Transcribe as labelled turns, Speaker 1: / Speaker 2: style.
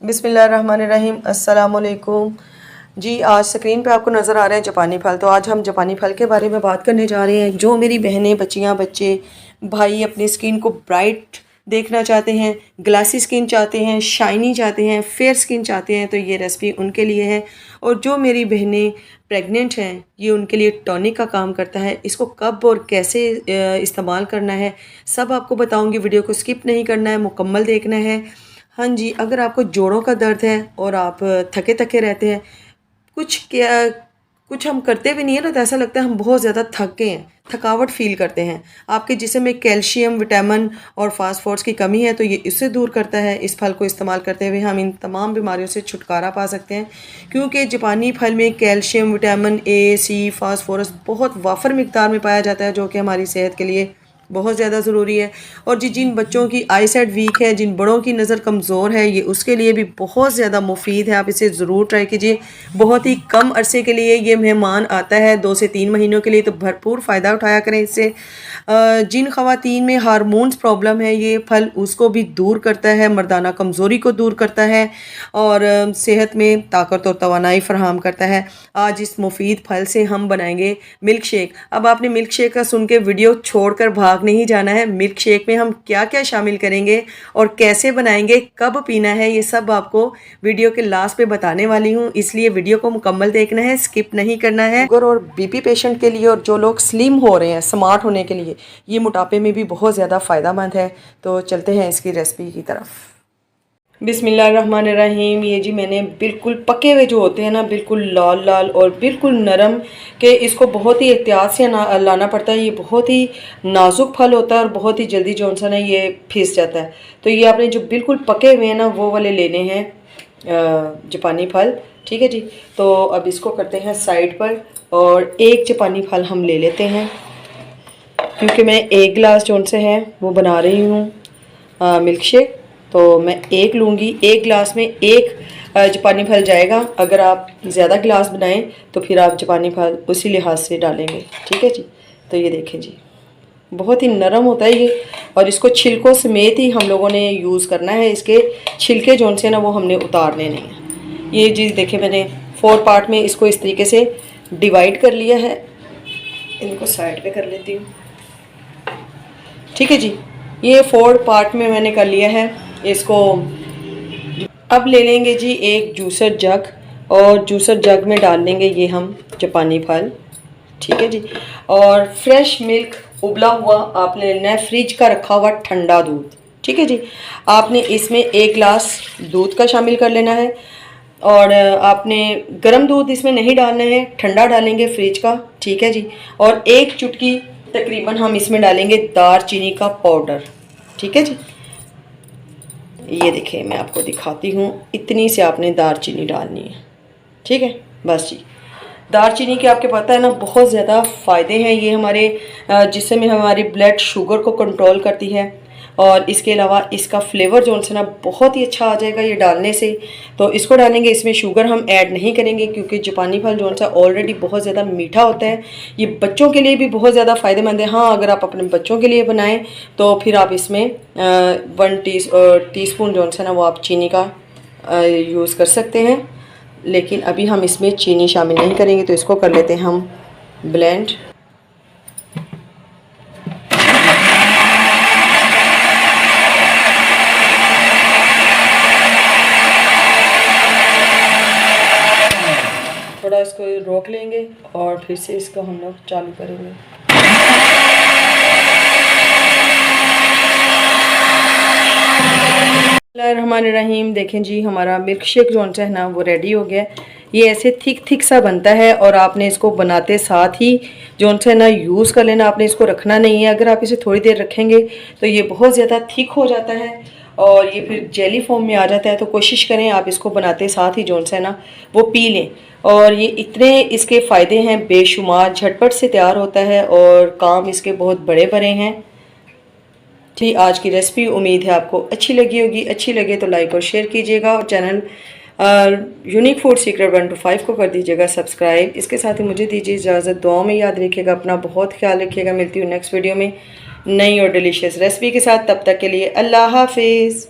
Speaker 1: बिस्मिल्लाहिर्रहमानिर्रहीम। अस्सलाम वालेकुम जी। आज स्क्रीन पे आपको नज़र आ रहे हैं जापानी फल। तो आज हम जापानी फल के बारे में बात करने जा रहे हैं। जो मेरी बहनें, बच्चियां, बच्चे, भाई अपनी स्किन को ब्राइट देखना चाहते हैं, ग्लासी स्किन चाहते हैं, शाइनी चाहते हैं, फेयर स्किन चाहते हैं, तो ये रेसिपी उनके लिए है। और जो मेरी बहनें प्रेग्नेंट हैं, ये उनके लिए टॉनिक का काम करता है। इसको कब और कैसे इस्तेमाल करना है सब आपको बताऊंगी। वीडियो को स्किप नहीं करना है, मुकम्मल देखना है। हाँ जी, अगर आपको जोड़ों का दर्द है और आप थके थके रहते हैं, कुछ हम करते भी नहीं है ना, तो ऐसा लगता है हम बहुत ज़्यादा थक गए हैं, थकावट फील करते हैं, आपके जिस्म में कैल्शियम, विटामिन और फास्फोरस की कमी है, तो ये इससे दूर करता है। इस फल को इस्तेमाल करते हुए हम इन तमाम बीमारियों से छुटकारा पा सकते हैं, क्योंकि जापानी फल में calcium, vitamin A, C, phosphorus बहुत वाफर मिकदार में पाया जाता है, जो कि हमारी सेहत के लिए बहुत ज़्यादा ज़रूरी है। और जिन बच्चों की आई साइट वीक है, जिन बड़ों की नज़र कमज़ोर है, ये उसके लिए भी बहुत ज़्यादा मुफीद है। आप इसे ज़रूर ट्राई कीजिए। बहुत ही कम अरसे के लिए ये मेहमान आता है, 2 से 3 महीनों के लिए, तो भरपूर फ़ायदा उठाया करें इससे। जिन ख़वातीन में हार्मोन्स प्रॉब्लम है, ये फल उसको भी दूर करता है, मर्दाना कमज़ोरी को दूर करता है और सेहत में ताकत और तवानाई फराहम करता है। आज इस मुफीद फल से हम बनाएंगे मिल्क शेक। अब आपने मिल्क शेक का सुन के वीडियो छोड़कर भाग नहीं जाना है। मिल्क शेक में हम क्या क्या शामिल करेंगे और कैसे बनाएंगे, कब पीना है, ये सब आपको वीडियो के लास्ट पे बताने वाली हूँ, इसलिए वीडियो को मुकम्मल देखना है, स्किप नहीं करना है। शुगर और बीपी पेशेंट के लिए और जो लोग स्लिम हो रहे हैं, स्मार्ट होने के लिए, ये मोटापे में भी बहुत ज़्यादा फ़ायदेमंद है। तो चलते हैं इसकी रेसिपी की तरफ। बिस्मिल्लाहिर्रहमानिर्रहीम। ये जी मैंने बिल्कुल पके हुए जो होते हैं ना, बिल्कुल लाल लाल और बिल्कुल नरम, के इसको बहुत ही एहतियात से लाना पड़ता है। ये बहुत ही नाजुक फल होता है और बहुत ही जल्दी जो सा ना ये फिस जाता है। तो ये आपने जो बिल्कुल पके हुए हैं ना, वो वाले लेने हैं जापानी फल। ठीक है जी। तो अब इसको करते हैं साइड पर, और एक जापानी फल हम ले लेते हैं, क्योंकि मैं 1 गिलास जो से है वो बना रही हूँ मिल्क शेक, तो मैं 1 लूँगी। 1 गिलास में 1 जापानी फल जाएगा। अगर आप ज़्यादा गिलास बनाएं तो फिर आप जापानी फल उसी लिहाज से डालेंगे। ठीक है जी। तो ये देखें जी, बहुत ही नरम होता है ये, और इसको छिलकों समेत ही हम लोगों ने यूज़ करना है। इसके छिलके जो से ना वो हमने उतारने नहीं हैं। ये चीज़ देखें, मैंने 4 पार्ट में इसको इस तरीके से डिवाइड कर लिया है। इनको साइड पे कर लेती हूँ। ठीक है जी, ये 4 पार्ट में मैंने कर लिया है इसको। अब ले लेंगे जी एक जूसर जग, और जूसर जग में डाल लेंगे ये हम जापानी फल। ठीक है जी। और फ्रेश मिल्क, उबला हुआ आपने लेना है, फ्रिज का रखा हुआ ठंडा दूध। ठीक है जी। आपने इसमें 1 गिलास दूध का शामिल कर लेना है, और आपने गर्म दूध इसमें नहीं डालना है, ठंडा डालेंगे फ्रिज का। ठीक है जी। और 1 चुटकी तकरीबन हम इसमें डालेंगे दारचीनी का पाउडर। ठीक है जी। ये देखिए, मैं आपको दिखाती हूँ, इतनी से आपने दारचीनी डालनी है। ठीक है, बस जी। दारचीनी के आपके पता है ना, बहुत ज़्यादा फ़ायदे हैं। ये हमारे जिस्म में हमारी ब्लड शुगर को कंट्रोल करती है, और इसके अलावा इसका फ्लेवर जो है ना बहुत ही अच्छा आ जाएगा ये डालने से। तो इसको डालेंगे, इसमें शुगर हम ऐड नहीं करेंगे, क्योंकि जापानी फल जो है ऑलरेडी बहुत ज़्यादा मीठा होता है। ये बच्चों के लिए भी बहुत ज़्यादा फ़ायदेमंद है। हाँ, अगर आप अपने बच्चों के लिए बनाएं तो फिर आप इसमें 1 टीस्पून जो है ना वो आप चीनी का यूज़ कर सकते हैं, लेकिन अभी हम इसमें चीनी शामिल नहीं करेंगे। तो इसको कर लेते हैं हम ब्लेंड। थोड़ा इसको रोक लेंगे और फिर से इसको हम लोग चालू करेंगे। बिस्मिल्लाहिर्रहमानिर्रहीम। देखें जी, हमारा मिल्क शेक जो है ना वो रेडी हो गया। ये ऐसे थिक सा बनता है, और आपने इसको बनाते साथ ही जो है ना यूज़ कर लेना। आपने इसको रखना नहीं है। अगर आप इसे थोड़ी देर रखेंगे तो ये बहुत ज़्यादा थिक हो जाता है और ये फिर जेली फॉर्म में आ जाता है। तो कोशिश करें आप इसको बनाते साथ ही जो है ना वो पी लें। और ये इतने इसके फ़ायदे हैं बेशुमार, झटपट से तैयार होता है और काम इसके बहुत बड़े बड़े हैं। ठीक, आज की रेसिपी उम्मीद है आपको अच्छी लगी होगी। अच्छी लगे तो लाइक और शेयर कीजिएगा, और channel unique food secret 1 to 5 को कर दीजिएगा सब्सक्राइब। इसके साथ ही मुझे दीजिए इजाज़त। दुआओं में याद रखिएगा, अपना बहुत ख्याल रखिएगा। मिलती हूँ नेक्स्ट वीडियो में नई और डिलीशियस रेसिपी के साथ। तब तक के लिए अल्लाह हाफिज़।